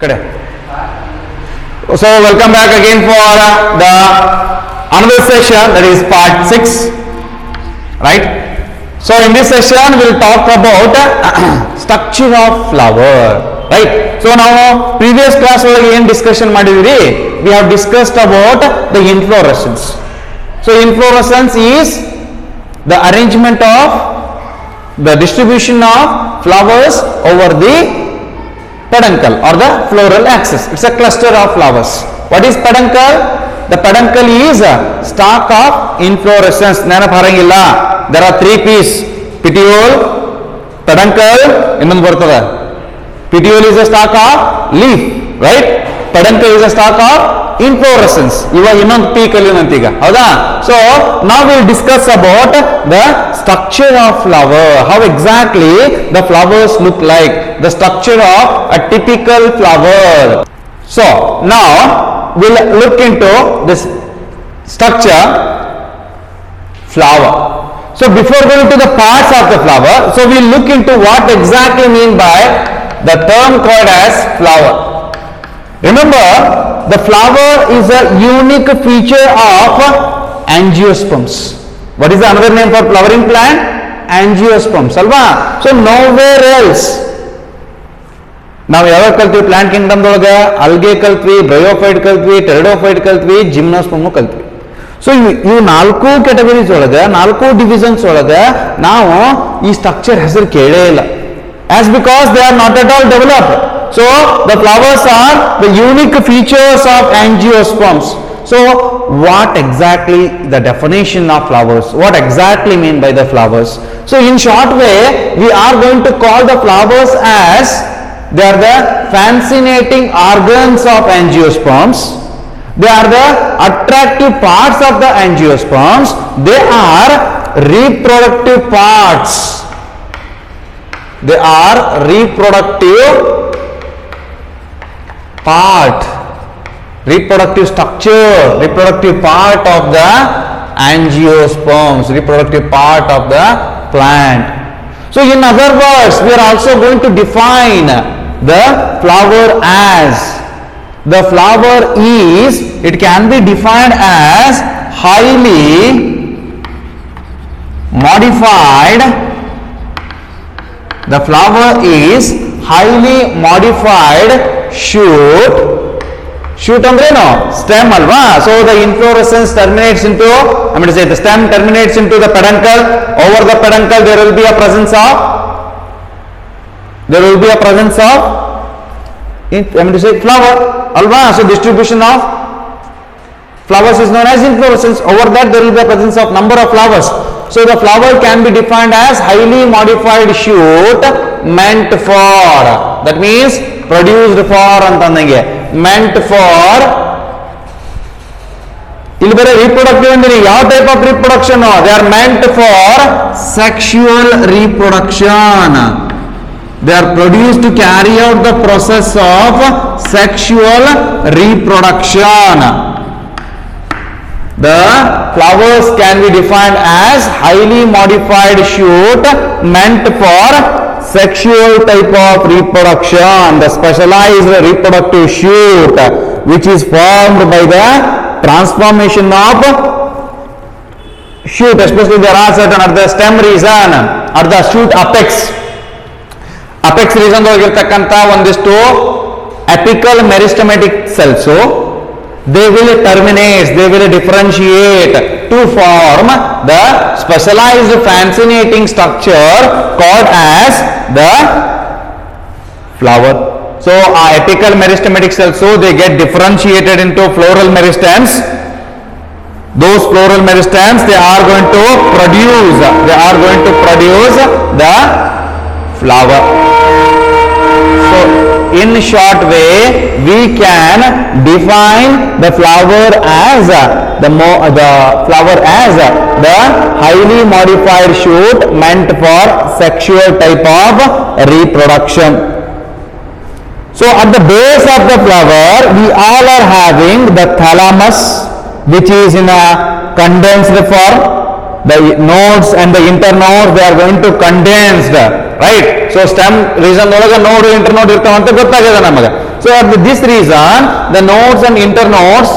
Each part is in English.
Correct. So welcome back again for the another session, that is part 6, right? So in this session we will talk about structure of flower, right? So now previous class in discussion madidiri, we have discussed about the inflorescence. So inflorescence is the arrangement of the distribution of flowers over the peduncle or the floral axis. It's a cluster of flowers. What is peduncle? The peduncle is a stalk of inflorescence. There are 3 pieces: petiole, peduncle, petiole is a stalk of leaf, right? Peduncle is a stalk of inflorescence. So now we will discuss about the structure of flower, how exactly the flowers look like, the structure of a typical flower. So now we will look into this structure flower. So before going to the parts of the flower, so we will look into what exactly mean by the term called as flower. Remember, the flower is a unique feature of angiosperms. What is the another name for flowering plant? Angiosperms, alva? So nowhere else. Now we have kaltvi plant kingdom dolaga, algae kaltvi, bryophyte kaltvi, pteridophyte kaltvi, gymnosperm kaltvi. So you nalku categories olaga, nalku divisions olaga, now this structure hesar kele illa. As because they are not at all developed. So the flowers are the unique features of angiosperms. So what exactly the definition of flowers? What exactly mean by the flowers? So in short way, we are going to call the flowers as they are the fascinating organs of angiosperms. They are the attractive parts of the angiosperms. They are reproductive parts. They are reproductive part, reproductive structure, reproductive part of the angiosperms, reproductive part of the plant. So in other words, we are also going to define the flower as, the flower is, it can be defined as highly modified. The flower is highly modified shoot andre no stem alva. So the inflorescence terminates into, I mean to say the stem terminates into the peduncle. Over the peduncle there will be a presence of flower alva. So distribution of flowers is known as inflorescence. Over that there will be a presence of number of flowers. So the flower can be defined as highly modified shoot meant for, that means produced for antandenge, meant for reproductive andre yav type of reproduction? They are meant for sexual reproduction. They are produced to carry out the process of sexual reproduction. The flowers can be defined as highly modified shoot meant for sexual type of reproduction. The specialized reproductive shoot which is formed by the transformation of shoot, especially there are certain at the stem region, at the shoot apex region dogirtakanta ondistu apical meristematic cells. So they will terminate, they will differentiate to form the specialized fascinating structure called as the flower. So apical meristematic cells, so they get differentiated into floral meristems. Those floral meristems, they are going to produce the flower. So in short way, we can define the flower as the highly modified shoot meant for sexual type of reproduction. So at the base of the flower, we all are having the thalamus, which is in a condensed form. The nodes and the internodes, they are going to condensed, right? So stem region node internode irtavante gottagide namaga. So for this reason, the nodes and internodes,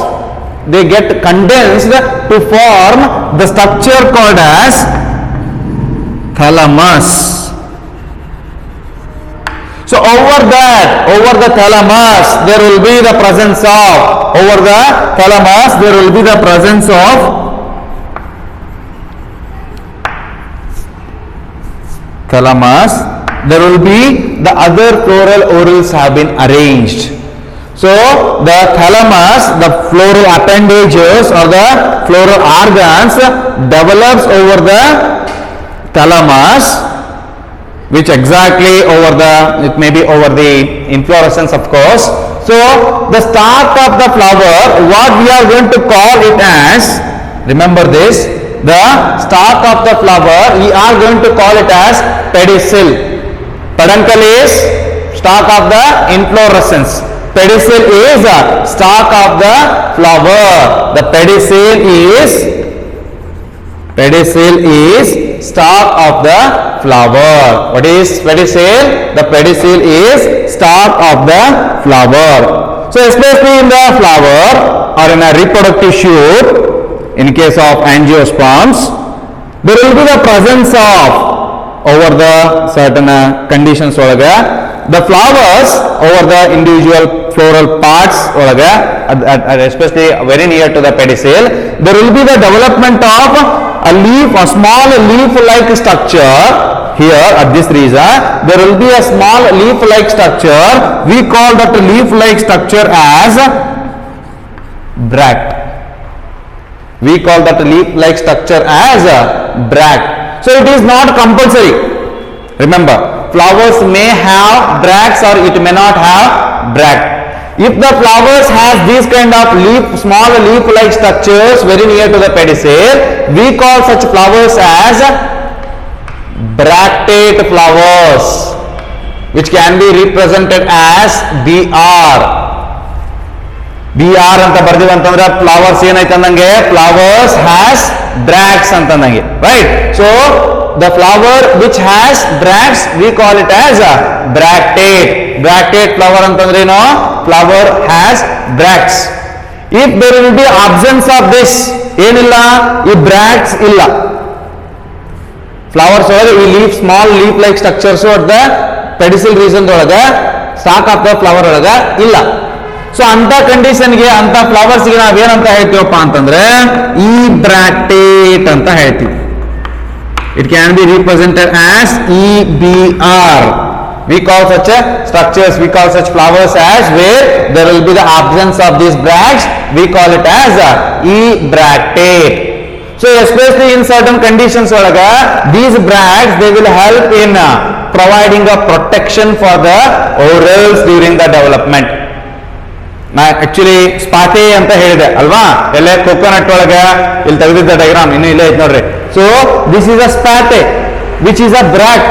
they get condensed to form the structure called as thalamus. So over the thalamus, there will be the presence of, thalamus, there will be the other floral orals have been arranged. So the thalamus, the floral appendages or the floral organs develops over the thalamus, which exactly it may be over the inflorescence, of course. So the stalk of the flower, what we are going to call it as, remember this, the stalk of the flower, we are going to call it as pedicel. Peduncle is stalk of the inflorescence. Pedicel is stalk of the flower. The pedicel is stalk of the flower. What is pedicel? The pedicel is stalk of the flower. So especially in the flower or in a reproductive shoot, in case of angiosperms, there will be the presence of, over the certain conditions, the flowers over the individual floral parts, especially very near to the pedicel, there will be the development of a small leaf-like structure. Here at this region, there will be a small leaf-like structure. We call that leaf-like structure as bract. So it is not compulsory. Remember, flowers may have bracts or it may not have bract. If the flowers has these kind of small leaf-like structures very near to the pedicel, we call such flowers as bractate flowers, which can be represented as BR. BR anta bardivanತಂದ್ರೆ flowers ಏನೈತೆ ಅಂದಂಗೆ, flowers has bracts ಅಂತಂದಂಗೆ, right? So the flower which has bracts, we call it as bractate. Bractate flower ಅಂತಂದ್ರೆ ಏನು? Flower has bracts. If there will be absence of this, ಏನಿಲ್ಲ, ಈ bracts ಇಲ್ಲ, flowers ಒಳಗೆ ಈ small leaf like structures at the pedicel region ಒಳಗೆ, stalk of the flower ಒಳಗೆ ಇಲ್ಲ. ಸೊ ಅಂತ ಕಂಡೀಷನ್ಗೆ, ಅಂತ ಫ್ಲವರ್ಸ್ಗೆ ನಾವೇನಂತ ಹೇಳ್ತೀವಪ್ಪ ಅಂತಂದ್ರೆ ಈ ಬ್ರಾಕ್ಟೇಟ್ ಅಂತ ಹೇಳ್ತೀವಿ. It can be represented as EBR. We call such structures, we call such flowers as where there will be the absence of these bracts, we call it as E-bractate. So especially in certain conditions, these bracts, they will help in providing a protection for the orals during the development. ನಾ actually ಸ್ಪಾಟೆ ಅಂತ ಹೇಳಿದೆ ಅಲ್ವಾ, ಎಲ್ಲ coconut ಒಳಗೆ ಇಲ್ಲಿ ತೆಗೆದಿದ್ದ diagram ಇನ್ನೂ ಇಲ್ಲೇ ಐತೆ ನೋಡ್ರಿ. So this is a spathe which is a bract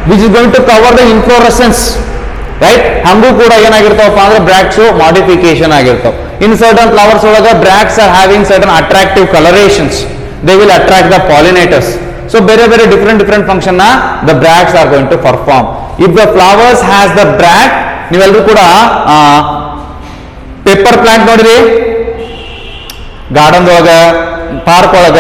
which is going to cover the inflorescence, right? ಹಂಗೂ ಕೂಡ ಏನಾಗಿರ್ತಾವಪ್ಪ ಅಂದ್ರೆ ಬ್ರಾಕ್ಟ್ಸ್ ಮಾಡಿಫಿಕೇಶನ್ ಆಗಿರ್ತಾವ. ಇನ್ ಸರ್ಟನ್ ಫ್ಲವರ್ಸ್ ಒಳಗೆ bracts are having certain attractive colourations, they will attract the pollinators. So ಬೇರೆ ಬೇರೆ different function ನ the bracts are going to perform. If the flowers has the bract, ನೀವೆಲ್ಲರೂ ಕೂಡ ಪೇಪರ್ ಪ್ಲಾಂಟ್ ನೋಡ್ರಿ, garden ಒಳಗ, park ಒಳಗ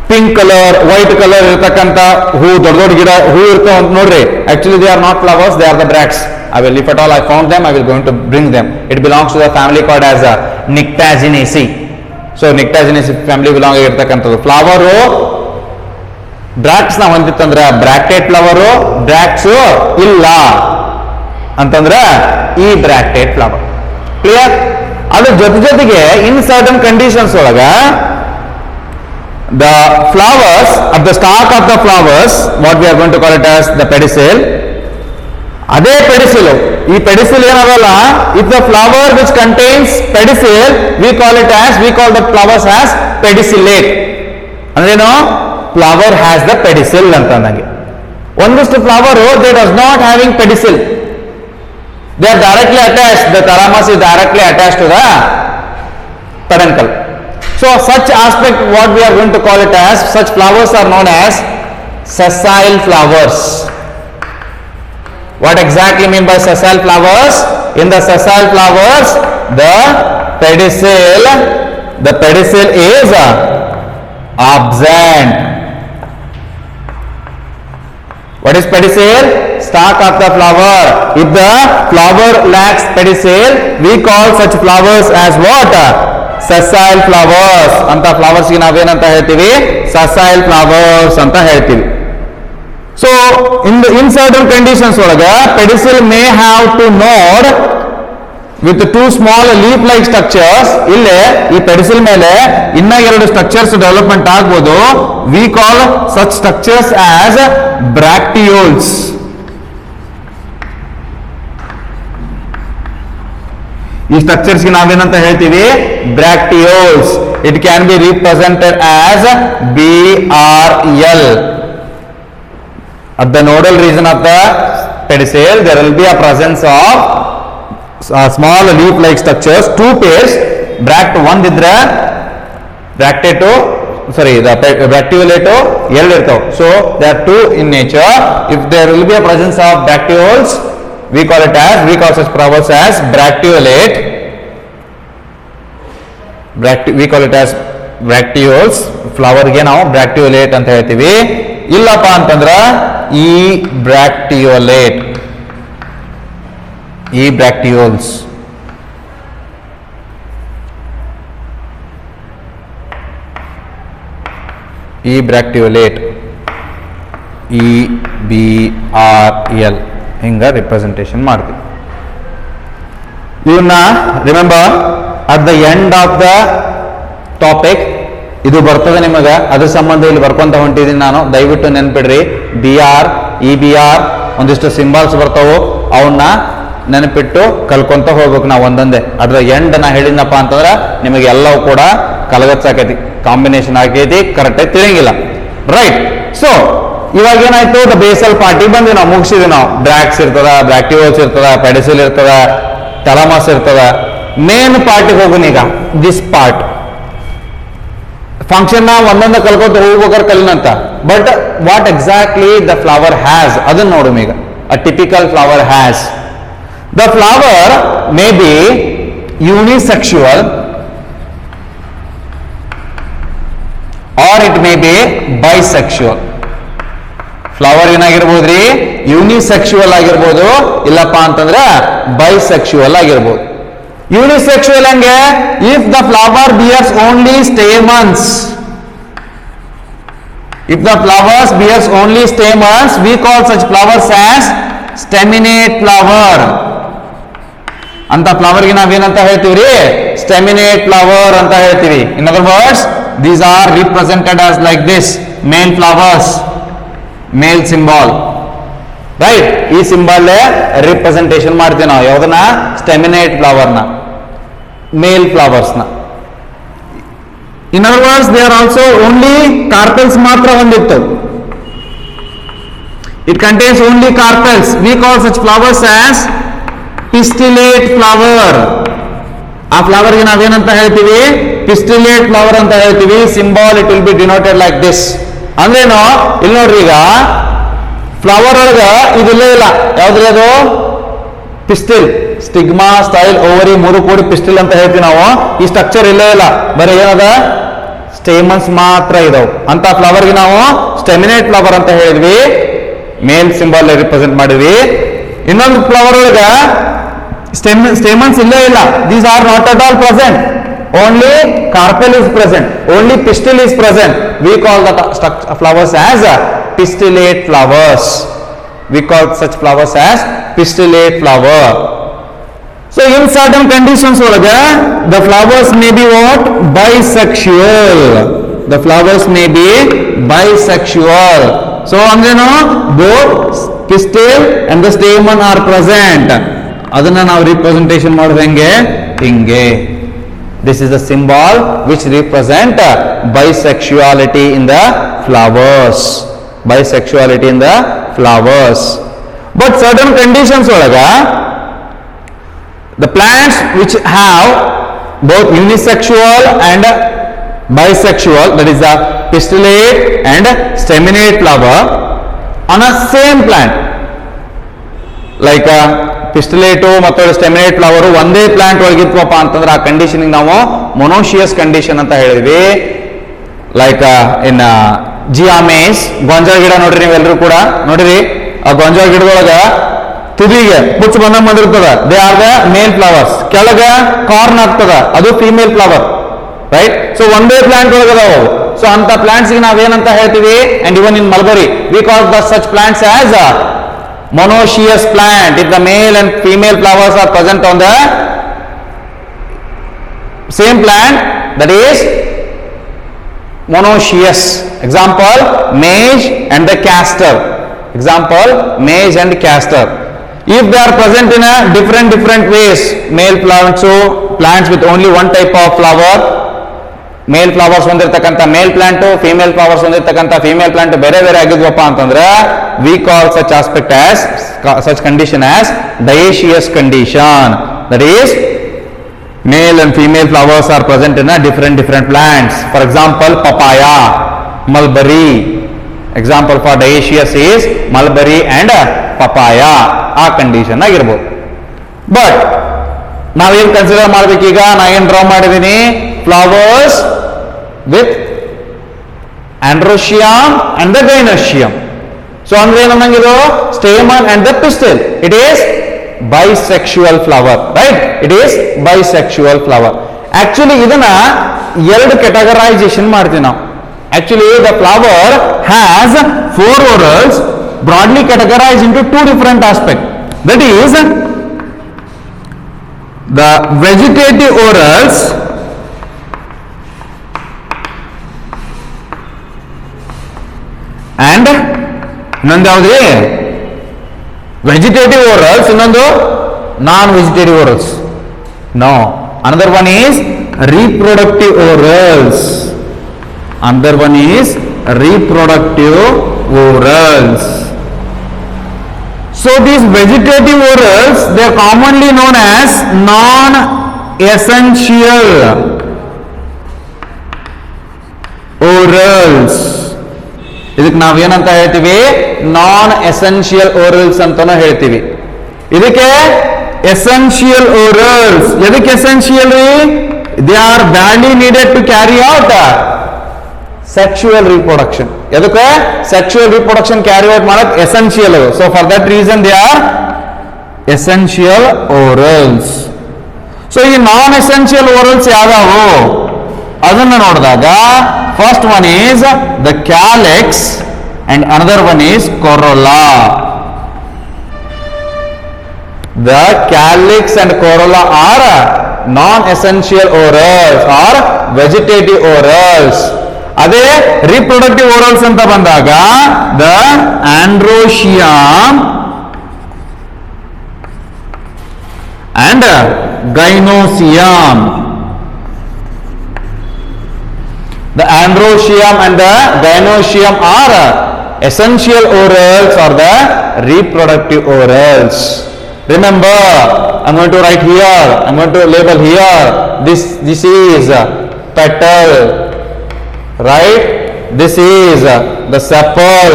pink colour, white colour ಇರತಕ್ಕಂತ ಹೂ, ದೊಡ್ಡ ಗಿಡ ಹೂ ಇರ್ತಾವ ಅಂತ ನೋಡ್ರಿ. Actually they are not flowers, they are the bracts. I will, if at all I found them, I will going to bring them. It belongs to the family called as Nyctaginaceae. So Nyctaginaceae family belong ಆಗಿರ್ತಕ್ಕಂಥದ್ದು. Flower ಬ್ರಾಕ್ಟ್ಸ್ ನ ಹೊಂದಿತ್ತಂದ್ರ ಬ್ರಾಕ್ಟೇಟ್ flower, ಬ್ರಾಕ್ಟ್ಸ್ ಇಲ್ಲ ಅಂತಂದ್ರೆ ಈ ಬ್ರಾಕ್ಟೇಟ್ flower. Clear? ಅದ್ರ ಜೊತೆಗೆ in certain conditions ಒಳಗ the flowers at the stalk of the flowers, what we are going to call it as the pedicel, ಅದೇ pedicel, ಈ pedicel ಏನದಲ್ಲ, if the flower which contains pedicel, we call the flowers as pedicellate. ಅಂದ್ರೇನು? flower has the pedicel ಅಂತ ಅಂದಂಗೆ. ಒಂದಿಷ್ಟು flower they does not having pedicel, they are directly attached, the thalamus is directly attached to the peduncle. So such aspect, what we are going to call it as, such flowers are known as sessile flowers. What exactly mean by sessile flowers? In the sessile flowers, the pedicel is absent. What is pedicel? Stalk of the flower. If the flower lacks pedicel, we call such flowers as what? Sessile flowers. Anta flowers ಗೆ ನಾವೇನಂತ ಹೇಳ್ತೀವಿ? Sessile flowers ಅಂತ ಹೇಳ್ತೀವಿ. So in certain conditions ಒಳಗೆ pedicel may have to node with two small leaf like structures. ಇಲ್ಲಿ ಈ ಪೆಡಿಸಿಲ್ ಮೇಲೆ ಇನ್ನ ಎರಡು ಸ್ಟ್ರಕ್ಚರ್ಸ್ ಡೆವಲಪ್ಮೆಂಟ್ ಆಗ್ಬೋದು. we call such structures as bracteoles. ಈ ಸ್ಟ್ರಕ್ಚರ್ಸ್ ಗೆ ನಾವೇನಂತ ಹೇಳ್ತೀವಿ? Bracteoles. It can be represented as BRL. at the nodal region of the pedicel there will be a presence of small leaf like structures, two pairs, one ಇದ್ರೆ bracteato, sorry, the bracteolato ಎರಡು ಇರ್ತಾವೆ. So there are two in nature. If there will be a presence of bracteoles, we call such flowers as bracteolate. We call it as bracteoles. Flower ಗೆ ನಾವು bracteolate ಅಂತ ಹೇಳ್ತೀವಿ. ಇಲ್ಲಪ್ಪ ಅಂತಂದ್ರ ಈ bracteolate, ಈ bracteoles. ಈ bracteolate, EBRL ಹಿಂಗ ರಿಪ್ರೆಸೆಂಟೇಷನ್ ಮಾಡ್ತೀವಿ. ಇವನ್ನ remember at the end of the topic ಇದು ಬರ್ತದೆ ನಿಮಗೆ, ಅದ್ರ ಸಂಬಂಧ ಇಲ್ಲಿ ಬರ್ಕೊಂತ ಹೊಂಟಿದ್ದೀನಿ ನಾನು. ದಯವಿಟ್ಟು ನೆನ್ಪಿಡ್ರಿ. BR EBR ಒಂದಿಷ್ಟು ಸಿಂಬಲ್ಸ್ ಬರ್ತಾವು, ಅವನ್ನ ನೆನಪಿಟ್ಟು ಕಲ್ಕೊಂತ ಹೋಗ್ಬೇಕು ನಾವು ಒಂದೊಂದೇ. ಅದ್ರ ಎಂಡ್ ನಾ ಹೇಳಿದ್ನಪ್ಪ ಅಂತಂದ್ರೆ ನಿಮಗೆ ಎಲ್ಲವೂ ಕೂಡ ಕಲಗಚ್ಚಾಕೈತಿ, ಕಾಂಬಿನೇಷನ್ ಆಗೈತಿ, ಕರೆಕ್ಟಾಗಿ ತಿಳಿಯಂಗಿಲ್ಲ. ರೈಟ್. ಸೊ ಇವಾಗ ಏನಾಯ್ತು? ದ ಬೇಸಲ್ ಪಾರ್ಟಿ ಬಂದ್ವಿ ನಾವು, ಮುಗಿಸಿದ್ವಿ ನಾವು. ಬ್ರಾಕ್ಸ್ ಇರ್ತದ, ಬ್ರಾಕ್ಟಿಯೋಲ್ಸ್ ಇರ್ತದ, ಪೆಡಿಸಿಲ್ ಇರ್ತದ, ಥಾಲಮಸ್ ಇರ್ತದ. ಮೇನ್ ಪಾರ್ಟಿಗೆ ಹೋಗೋಣ ಈಗ. ದಿಸ್ ಪಾರ್ಟ್ ಫಂಕ್ಷನ್ ನ ಒಂದೊಂದು ಕಲ್ಕೋತ ಹೋಗ್ಬೇಕಾದ್ರೆ ಕಲಿನಂತ. But what exactly the flower has ಅದನ್ನ ನೋಡು ಈಗ. A typical flower has, the flower may be unisexual or it may be bisexual. Flower ಏನಾಗಿರ್ಬೋದ್ರಿ? ಯೂನಿಸೆಕ್ಸುವಲ್ ಆಗಿರ್ಬೋದು, ಇಲ್ಲಪ್ಪ ಅಂತಂದ್ರೆ ಬೈಸೆಕ್ಸುವಲ್ ಆಗಿರ್ಬೋದು. ಯೂನಿಸೆಕ್ಸುವಲ್ ಹಂಗೆ? If the flower bears only stamens, if the flowers bears only stamens, we call such flowers as staminate flower. ಅಂತ ಫ್ಲವರ್ಗೆ ನಾವೇನಂತ ಹೇಳ್ತೀವ್ರಿ? ಸ್ಟೆಮಿನೇಟ್ ಫ್ಲವರ್ ಅಂತ ಹೇಳ್ತೀವಿ. In other words, these R represented as like this, male flowers, male symbol. Right. ಈ symbol representation ಮಾಡ್ತೀವಿ ನಾವು. ಯಾವ್ದನ್ನ? ಸ್ಟೆಮಿನೇಟ್ ಫ್ಲವರ್ನ, ಮೇಲ್ ಫ್ಲವರ್ಸ್ನ. In other words, they are also only carpels ಮಾತ್ರ ಹೊಂದಿತ್ತು. It contains only carpels. We call such flowers as pistillate flower. ಆ ಫ್ಲವರ್ಗೆ ನಾವೇನಂತ ಹೇಳ್ತೀವಿ? ಪಿಸ್ಟಿಲೇಟ್ ಫ್ಲವರ್ ಅಂತ ಹೇಳ್ತೀವಿ. Symbol it will be denoted like this. ಅಂದ್ರೇನು? ಇಲ್ಲಿ ನೋಡ್ರಿ, ಈಗ ಫ್ಲವರ್ ಒಳಗ ಇದಿಲ್ಲೇ ಇಲ್ಲ. ಯಾವ್ದ್ರಿ ಅದು? ಪಿಸ್ಟಿಲ್. ಸ್ಟಿಗ್ಮಾ, ಸ್ಟೈಲ್, ಓವರಿ ಮೂರು ಕೂಡಿ ಪಿಸ್ಟಿಲ್ ಅಂತ ಹೇಳ್ತೀವಿ ನಾವು. ಈ ಸ್ಟ್ರಕ್ಚರ್ ಇಲ್ಲೇ ಇಲ್ಲ, ಬರೀ ಏನದ? ಸ್ಟೇಮನ್ಸ್ ಮಾತ್ರ ಇದಾವ್. ಅಂತ ಫ್ಲವರ್ಗೆ ನಾವು ಸ್ಟೆಮಿನೇಟ್ ಫ್ಲವರ್ ಅಂತ ಹೇಳಿದ್ವಿ. ಮೇಲ್ ಸಿಂಬಲ್ ರಿಪ್ರೆಸೆಂಟ್ ಮಾಡಿದ್ವಿ. ಇನ್ನೊಂದು ಫ್ಲವರ್ ಒಳಗ ಸ್ಟೇಮನ್ಸ್ ಇಲ್ಲೇ ಇಲ್ಲ. These are not at all present. Only carpel is present, only pistil is present. We call the flowers as pistillate flowers. We call such flowers as pistillate flower. So in certain conditions the flowers may be what? Bisexual. The flowers may be bisexual. So both pistil and the stamen are present. Adanna ನಾವು representation ಮಾಡೋದು ಹೆಂಗೆ? ಹಿಂಗೆ. This is the symbol which represent bisexuality in the flowers. Bisexuality in the flowers. But certain conditions olaga, the plants which have both unisexual and bisexual, that is the pistillate and staminate flower on a same plant. Like pistillate ಮತ್ತು staminate flower ಒಂದೇ plant ಒಳಗಿತ್ವಪ್ಪ ಅಂತಂದ್ರೆ ಆ condition ನಾವು ಮೊನೋಶಿಯಸ್ condition ಅಂತ ಹೇಳಿದ್ವಿ. Like in ಜಿಯಾಮೇಸ್ ಗೊಂಜಾಳ ಗಿಡ ನೋಡ್ರಿ ನೀವೆಲ್ಲರೂ ಕೂಡ ನೋಡ್ರಿ, ಆ ಗೊಂಜಾಳ ಗಿಡದೊಳಗ ತುದಿಗೆ ಪುಚ್ಚ ಬಂದಂಗ್ ಬಂದಿರ್ತದ, they are the male flowers. ಕೆಳಗ ಕಾರ್ನ್ ಆಗ್ತದ, ಅದು ಫೀಮೇಲ್ ಫ್ಲವರ್, ರೈಟ್? ಸೊ ಒಂದೇ ಪ್ಲಾಂಟ್ ಒಳಗದಾವ. ಸೊ ಅಂತ ಪ್ಲಾಂಟ್ಸ್ ಗೆ ನಾವೇನಂತ ಹೇಳ್ತೀವಿ? And even in mulberry we call the such plants as monoecious plant. If the male and female flowers are present on the same plant, that is monoecious. Example, maize and the castor. Example, maize and castor. If they are present in a different ways, male plants, so plants with only one type of flower, male flowers ಹೊಂದಿರತಕ್ಕಂಥ male plant, female flowers ಹೊಂದಿರತಕ್ಕಂಥ female plant ಬೇರೆ ಬೇರೆ ಆಗಿದ್ವಪ್ಪ ಅಂತಂದ್ರೆ we call such aspect as such condition as dioecious condition. That is male and female flowers are present in different plants. For example papaya, mulberry. Example for dioecious is mulberry and papaya. ಆ condition ಆಗಿರ್ಬೋದು. But ನಾವೇನ್ consider ಮಾಡ್ಬೇಕೀಗ? ನಾ ಏನ್ draw ಮಾಡಿದೀನಿ? Flowers with androecium and the gynoecium. So ಅಂದ್ರೆ ಏನಂಗಿದು? Stamen and the pistil. It is bisexual flower, right? It is bisexual flower. Actually ಇದನ್ನ ಎರಡು ಕ್ಯಾಟಗರೈಸೇಷನ್ ಮಾಡ್ತೀವಿ ನಾವು. Actually the flower has 4 orals broadly categorized into 2 different aspects. That is the vegetative orals and ಇನ್ನೊಂದು ಯಾವ್ದ್ರಿ? Vegetative whorls, ಇನ್ನೊಂದು non vegetative whorls. No, another one is reproductive orals. Another one is reproductive orals. So these vegetative orals, they are commonly known as non-essential orals. ಇದಕ್ಕೆ ನಾವೇನಂತ ಹೇಳ್ತೀವಿ? ನಾನ್ essential ಓರಲ್ಸ್ ಅಂತಾನು ಹೇಳ್ತೀವಿ. ಇದಕ್ಕೆ essential whorls. ಎದಕ್ಕೆ essential? They are badly needed to carry out sexual reproduction. ಎದಕ್ಕೆ? Sexual reproduction carry out ಮಾಡಕ್ essential. So for that reason they are essential whorls. So ಈ ನಾನ್ ಎಸೆನ್ಷಿಯಲ್ ಓರಲ್ಸ್ ಯಾವ್ಯಾವು ಅದನ್ನ ನೋಡಿದಾಗ, first one is the calyx and another one is corolla. The calyx and corolla are non-essential orals or vegetative orals. ಅದೇ reproductive orals ಅಂತ ಬಂದಾಗ the androecium and gynoecium. The androecium and the gynoecium are essential orals or the reproductive orals. Remember, I'm going to write here, I'm going to label here, this is petal, right? This is the sepal,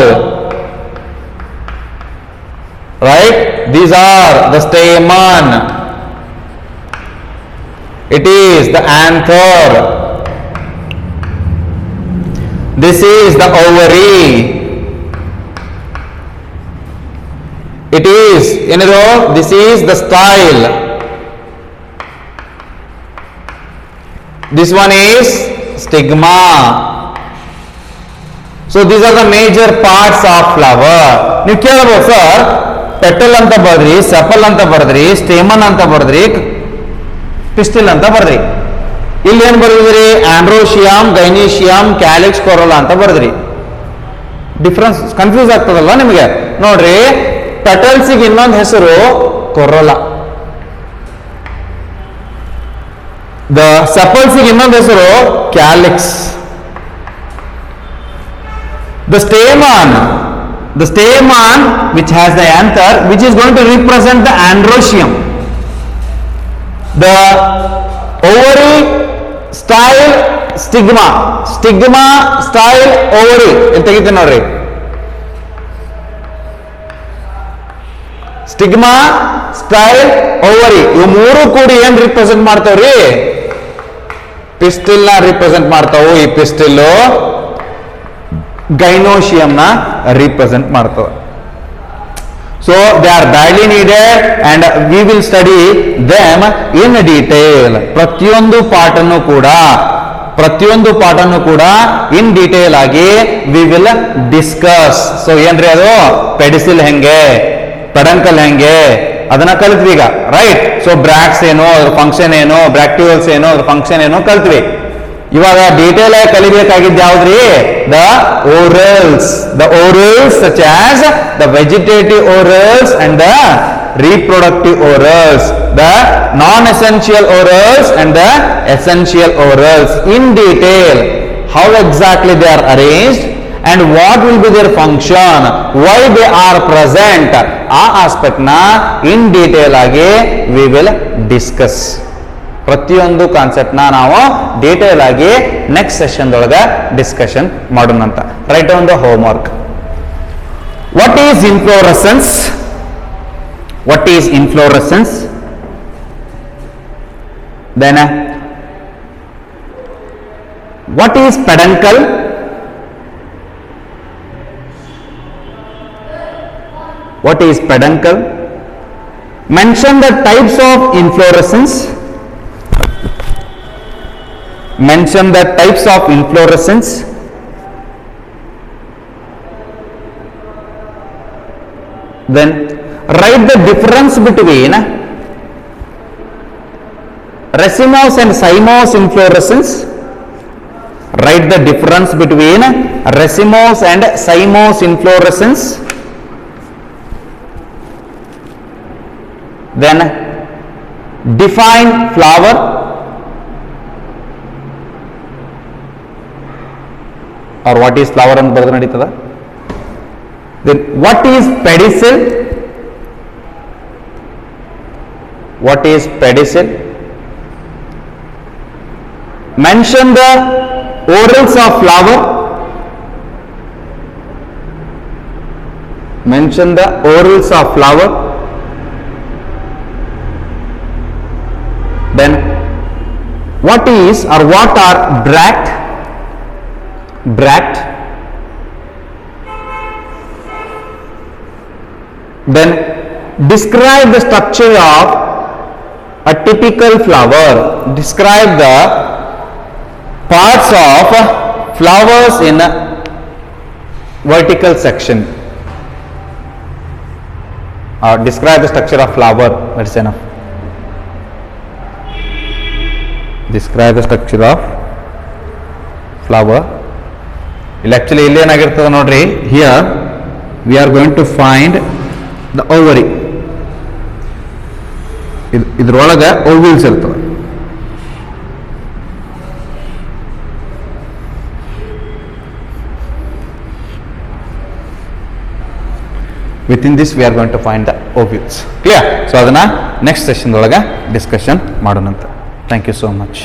right? These are the stamen, it is the anther, this is the ovary, it is, this is the style, this one is stigma. So these are the major parts of flower. ನೀವು ಕೇಳಬಹುದು, sir petal ಅಂತ ಬರೆದ್ರಿ, sepal ಅಂತ ಬರೆದ್ರಿ, stamen ಅಂತ ಬರೆದ್ರಿ, pistil ಅಂತ ಬರೆದ್ರಿ, ಇಲ್ಲಿ ಏನ್ ಬರೆದಿದ್ರಿ? ಆಂಡ್ರೋಶಿಯಮ್, ಗೈನೀಶಿಯಮ್, calyx, ಕೊರೊಲಾ ಅಂತ ಬರೆದ್ರಿ. Difference confuse ಆಗ್ತದಲ್ಲ ನಿಮಗೆ? ನೋಡ್ರಿ, ಪೆಟಲ್ಸಿಗೆ ಇನ್ನೊಂದು ಹೆಸರು ಕೊರೊಲಾ, ದ ಸೆಪಲ್ಸಿಗೆ ಇನ್ನೊಂದು ಹೆಸರು calyx. The stamen which has the anther, which is going to represent the androecium. The ovary, style, stigma, style, ovary. ಇಲ್ಲಿ ತೆಗಿತೀನಿ ನೋಡ್ರಿ. ಸ್ಟಿಗ್ಮಾ, ಸ್ಟೈಲ್, ಓವರಿ ಇವು ಮೂರು ಕೂಡಿ ಏನ್ ರಿಪ್ರೆಸೆಂಟ್ ಮಾಡ್ತಾವ್ರಿ? ಪಿಸ್ಟಿಲ್ ನ ರಿಪ್ರೆಸೆಂಟ್ ಮಾಡ್ತಾವು. ಈ ಪಿಸ್ಟಿಲ್ ಗೈನೋಶಿಯಂ ನ ರಿಪ್ರೆಸೆಂಟ್ ಮಾಡ್ತಾವ. So they are badly needed and we will study them in detail. ಪ್ರತಿಯೊಂದು ಪಾಠನ್ನು ಕೂಡ ಇನ್ ಡೀಟೇಲ್ ಆಗಿ we will discuss. ಸೊ ಏನ್ರಿ ಅದು? ಪೆಡಿಸಿಲ್ ಹೆಂಗೆ, ಪೆಡಂಕಲ್ ಹೆಂಗೆ ಅದನ್ನ ಕಲಿತ್ವಿ ಈಗ, ರೈಟ್? ಸೊ ಬ್ರಾಕ್ಸ್ ಏನು, ಅದ್ರ ಫಂಕ್ಷನ್ ಏನು, ಬ್ರಾಕ್ಟಿವಲ್ಸ್ ಏನು, ಅದ್ರ ಫಂಕ್ಷನ್ ಏನು ಕಲಿತ್ವಿ. ಇವಾಗ ಡೀಟೇಲ್ ಆಗಿ ಕಲಿಬೇಕಾಗಿದ್ದು ಯಾವ್ದ್ರಿ? The whorls such as the vegetative orals and the reproductive orals, the non-essential orals and the essential orals in detail, how exactly they are arranged and what will be their function, why they are present. ಆ aspect ನ in detail ಆಗಿ we will discuss. ಪ್ರತಿಯೊಂದು concept ನಾವು detail ಆಗಿ next session ಒಳಗೆ discussion ಮಾಡೋಣ ಅಂತ. Right on the homework. What is inflorescence? What is inflorescence? Then what is peduncle? What is peduncle? Mention the types of inflorescence. Mention the types of inflorescence. Then write the difference between racemose and cymose inflorescence. Write the difference between racemose and cymose inflorescence. Then define flower. Or what is flower ಅಂತ ಬರೆದ್ರೆ ನಡೀತದ? Then what is pedicel? What is pedicel? Mention the orals of flower. Mention the orals of flower. Then what is or what are bract? Bract. Then describe the structure of a typical flower. Describe the parts of flowers in a vertical section. Describe the structure of flower. That's enough. Describe the structure of flower. Actually ಇಲ್ಲಿ ಏನಾಗಿರ್ತದೆ ನೋಡ್ರಿ, here we are going to find the ovary. ಇದ್ರೊಳಗೆ ovules ಇರ್ತವೆ. Within this we are going to find the ovules. Clear? So ಅದನ್ನ next session ಒಳಗೆ discussion ಮಾಡೋಣಂತ. Thank you so much.